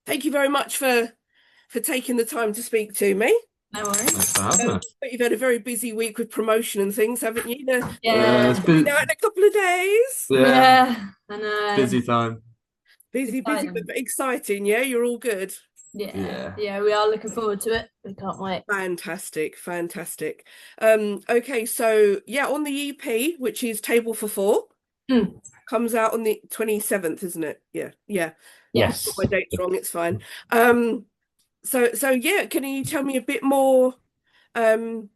Thank you very much for taking the time to speak to me. No worries. Thanks for having us. But you've had a very busy week with promotion and things, haven't you? Yeah, it's Coming out in a couple of days. yeah, Yeah, I know. busy time. Busy, busy, but Exciting. exciting. Yeah, you're all good. Yeah, Yeah. yeah, we are looking forward to it. We can't wait. Fantastic, fantastic. Okay, so yeah, on the EP, which is Table for Four, Mm, comes out on the 27th, isn't it? Yeah, yeah. Got yes. my dates wrong, it's fine. Um, so yeah, can you tell me a bit more um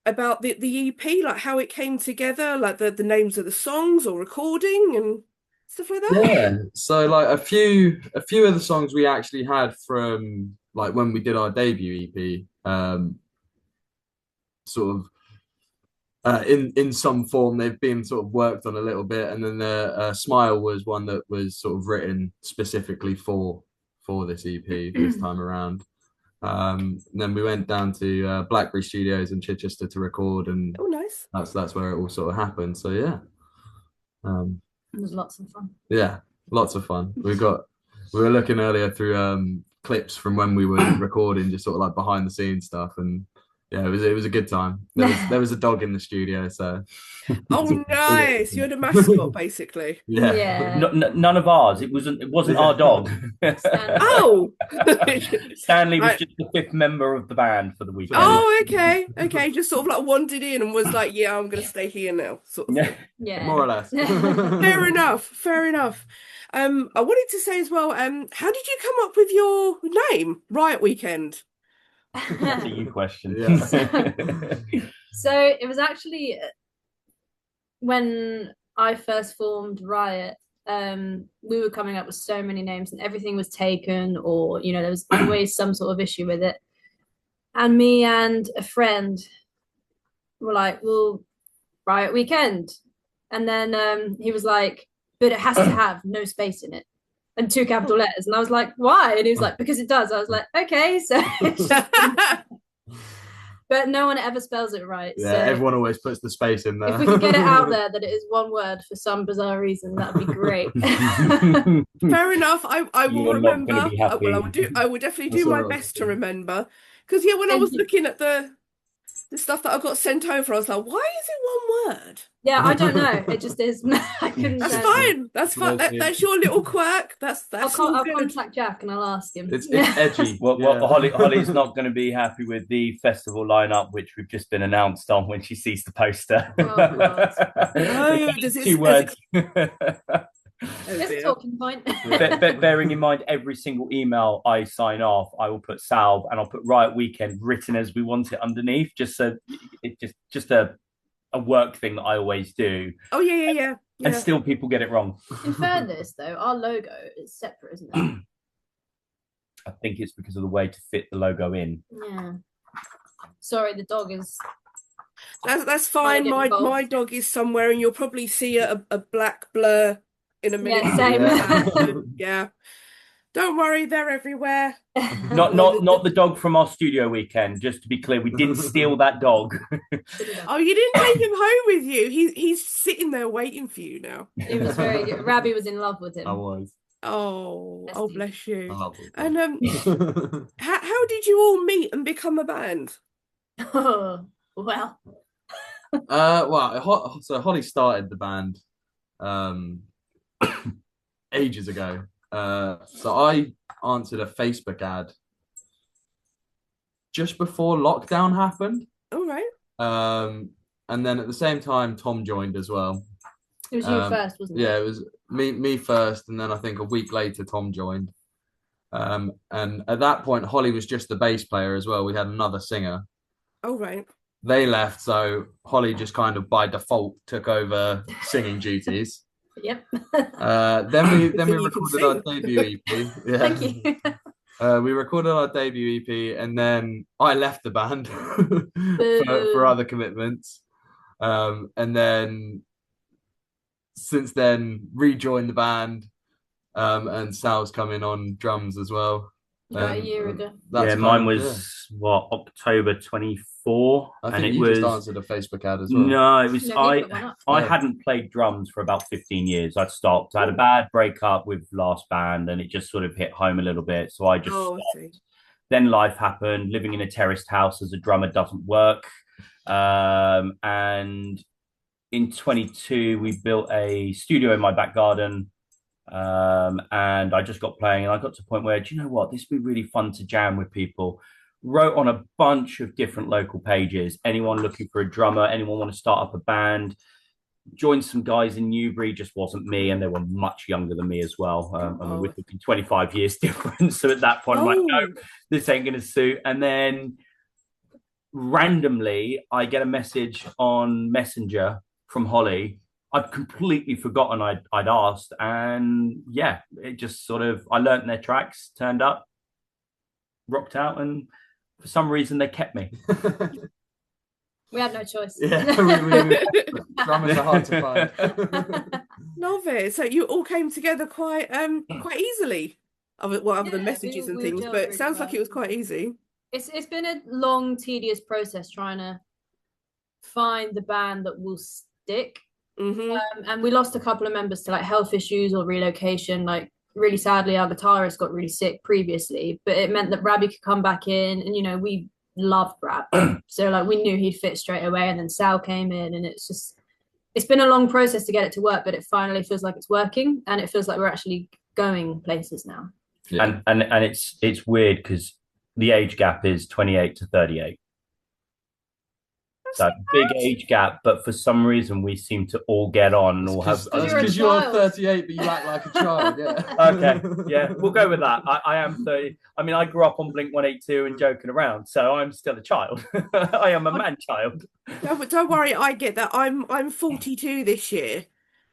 about the EP, like how it came together, like the names of the songs or recording and stuff like that? Yeah. So like a few of the songs we actually had from like when we did our debut EP, sort of in some form they've been sort of worked on a little bit, and then the Smile was one that was sort of written specifically for this EP this time around. And then we went down to Blackberry Studios in Chichester to record, and Oh, nice. that's where it all sort of happened. So yeah, um, It was lots of fun. yeah, lots of fun. We were looking earlier through clips from when we were recording, just sort of like behind the scenes stuff, and yeah, it was a good time. There was a dog in the studio, so Oh, nice. You're the mascot, basically. yeah. Yeah. None of ours. It wasn't our dog. Stanley. Oh. Stanley was Right. just the fifth member of the band for the weekend. Oh, okay. Okay. Just sort of like wandered in and was like, yeah, I'm gonna stay here now, sort of Yeah. thing. Yeah. More or less. Fair enough. Fair enough. I wanted to say as well, how did you come up with your name, Riot Weekend? That's a you question. Yeah. So it was actually when I first formed Riot, we were coming up with so many names and everything was taken, or there was always some sort of issue with it. And me and a friend were like, "Well, Riot Weekend," and then he was like, "But it has to have no space in it and two capital letters." And I was like, "Why?" And he was like, "Because it does." I was like, "Okay." So but no one ever spells it right. Yeah, So everyone always puts the space in there. if we could get it out there that it is one word for some bizarre reason, that'd be great. Fair enough. I will You're not going to remember. be happy. Well, I will definitely That's do all my right. best to remember. Because yeah, when I And was looking at the stuff that I got sent over, I was like, why is it one word? yeah, I don't know. It just is. I couldn't. That's fine. That's fine. That's your little quirk. That's all I'll good. contact Jack and I'll ask him. It's edgy. Well, Yeah. Holly's not going to be happy with the festival lineup, which we've just been announced on when she sees the poster. Oh, God. Oh, does it? Two words. Oh, It's a dear. talking point. Bearing in mind every single email I sign off, I will put Salve and I'll put Riot Weekend written as we want it underneath, just so it's just a work thing that I always do. Oh yeah. And still people get it wrong. In fairness, though, our logo is separate, isn't it? I think it's because of the way to fit the logo in. Yeah. Sorry, the dog is. That's Trying fine. to get My involved. dog is somewhere, and you'll probably see a black blur in a minute. Yeah, same. Yeah. Yeah. Don't worry, they're everywhere. Not the dog from our studio weekend. Just to be clear, we didn't steal that dog. Oh, you didn't take him home with you. He's sitting there waiting for you now. It was very good. Rabbi was in love with him. I was. Oh, bless I you. love it. And how did you all meet and become a band? Oh, well. So Holly started the band ages ago. So I answered a Facebook ad just before lockdown happened. All right. And then at the same time, Tom joined as well. It was you first, wasn't it? Yeah, it was me first, and then I think a week later, Tom joined. And at that point, Holly was just the bass player as well. We had another singer. All right. They left, so Holly just kind of by default took over singing duties. Yep. Then we Good thing you can recorded our sing. debut EP. Yeah. Thank you. We recorded our debut EP, and then I left the band for Boo. other commitments. And then since then rejoined the band, and Sal's coming on drums as well. About a year ago. That's Yeah, mine kind of- was what, October 24th, 4, I and think it you was just answered a Facebook ad as well. no, it was No, he put one up. I Oh. hadn't played drums for about 15 years. I'd stopped. I had a bad breakup with last band, and it just sort of hit home a little bit. So I just Oh, I stopped. see. Then life happened. Living in a terraced house as a drummer doesn't work. And in 22, we built a studio in my back garden. And I just got playing, and I got to a point where, do you know what? This would be really fun to jam with people. Wrote on a bunch of different local pages. Anyone looking for a drummer, anyone want to start up a band. Joined some guys in Newbury, just wasn't me, and they were much younger than me as well. I mean, we're talking 25 years difference. So at that point, I'm like, no, this ain't going to suit. And then randomly, I get a message on Messenger from Holly. I'd completely forgotten I'd asked, and yeah, it just sort of I learnt their tracks, turned up, rocked out, and for some reason they kept me. We had no choice. Yeah, drummers are hard to find. Love it. So you all came together quite easily, other than Yeah, messages and we things, gelled but it really sounds like well. it was quite easy. It's been a long, tedious process trying to find the band that will stick. And we lost a couple of members to like health issues or relocation. Like really sadly, our guitarist got really sick previously, but it meant that Rabbi could come back in, and we loved Rab, so like we knew he'd fit straight away. And then Sal came in, and it's been a long process to get it to work, but it finally feels like it's working, and it feels like we're actually going places now. Yeah. And it's weird because the age gap is 28 to 38. So big age gap, but for some reason we seem to all get on and all have. Because you're 38, but you act like a child. Yeah. Okay. Yeah, we'll go with that. I am 30. I mean, I grew up on Blink 182 and joking around, so I'm still a child. I am a man child. Don't worry, I get that. I'm 42 this year,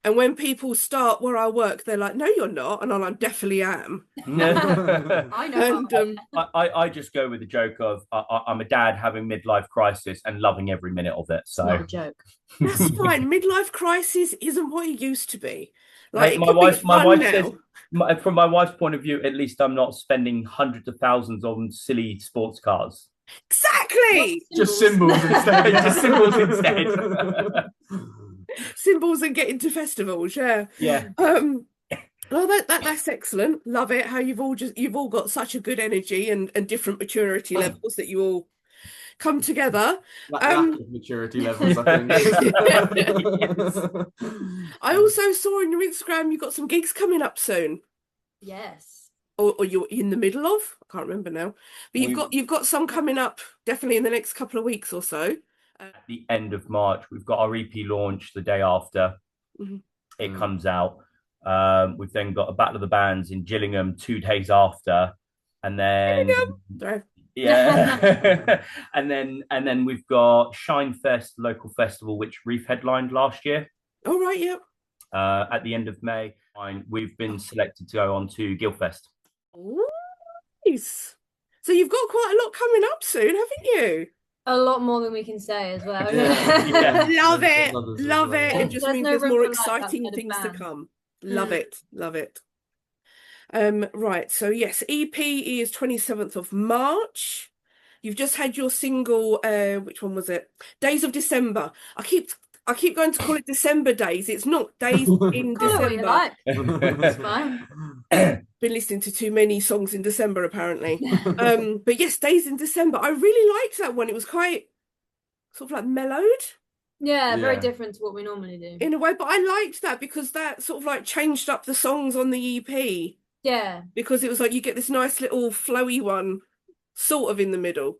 and when people start where I work, they're like, "No, you're not," and I definitely am. I know. And I just go with the joke of I'm a dad having midlife crisis and loving every minute of it. So Not a joke. that's fine. Midlife crisis isn't what it used to be. Like Hey, it my could wife be fun now. says, from my wife's point of view, at least I'm not spending hundreds of thousands on silly sports cars. Exactly. Just symbols instead. Just symbols instead. Symbols and get into festivals. Yeah. Yeah. Well, that's excellent. Love it. How you've all got such a good energy and different maturity levels that you all come together. Lack of maturity levels, I think. I also saw on your Instagram you got some gigs coming up soon. Yes. Or you're in the middle of? I can't remember now. But you've got some coming up definitely in the next couple of weeks or so. At the end of March, we've got our EP launch the day after it comes out. We've then got a Battle of the Bands in Gillingham 2 days after, and then yeah, and then we've got Shine Fest local festival, which Reef headlined last year. Oh right, yeah. At the end of May, we've been selected to go on to Guildfest. Nice. So you've got quite a lot coming up soon, haven't you? A lot more than we can say as well. Yeah. Love it. It just There's means no there's room more for life exciting outside of things to band. come. Love it. Right, so yes, EP is 27th of March. You've just had your single, which one was it? Days of December. I keep going to call it December Days. It's not Days in Call it what you December. like. It's fine. Been listening to too many songs in December, apparently. But yes, Days in December. I really liked that one. It was quite sort of like mellowed. Yeah, very Yeah. different to what we normally do. In a way, but I liked that because that sort of like changed up the songs on the EP. Yeah. Because it was like you get this nice little flowy one sort of in the middle.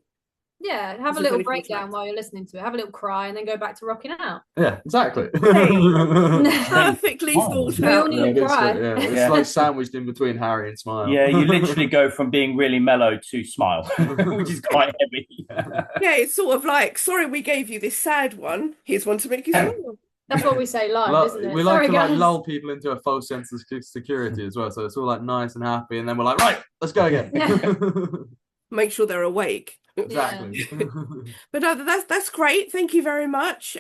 Yeah, have This a is little 24 breakdown tracks. while you're listening to it. Have a little cry and then go back to rocking out. Yeah, exactly. Perfectly thought We all out. need Yeah, to it is cry. good, yeah. It's Yeah. like sandwiched in between Harry and Smile. Yeah, you literally go from being really mellow to Smile, which is quite heavy. Yeah, it's sort of like, sorry, we gave you this sad one. Here's one to make you smile. That's what we say live, isn't it? We like Sorry, to guys. lull people into a false sense of security as well. So it's all like nice and happy, and then we're like, right, let's go again. Make sure they're awake. Exactly. But no, that's great. Thank you very much.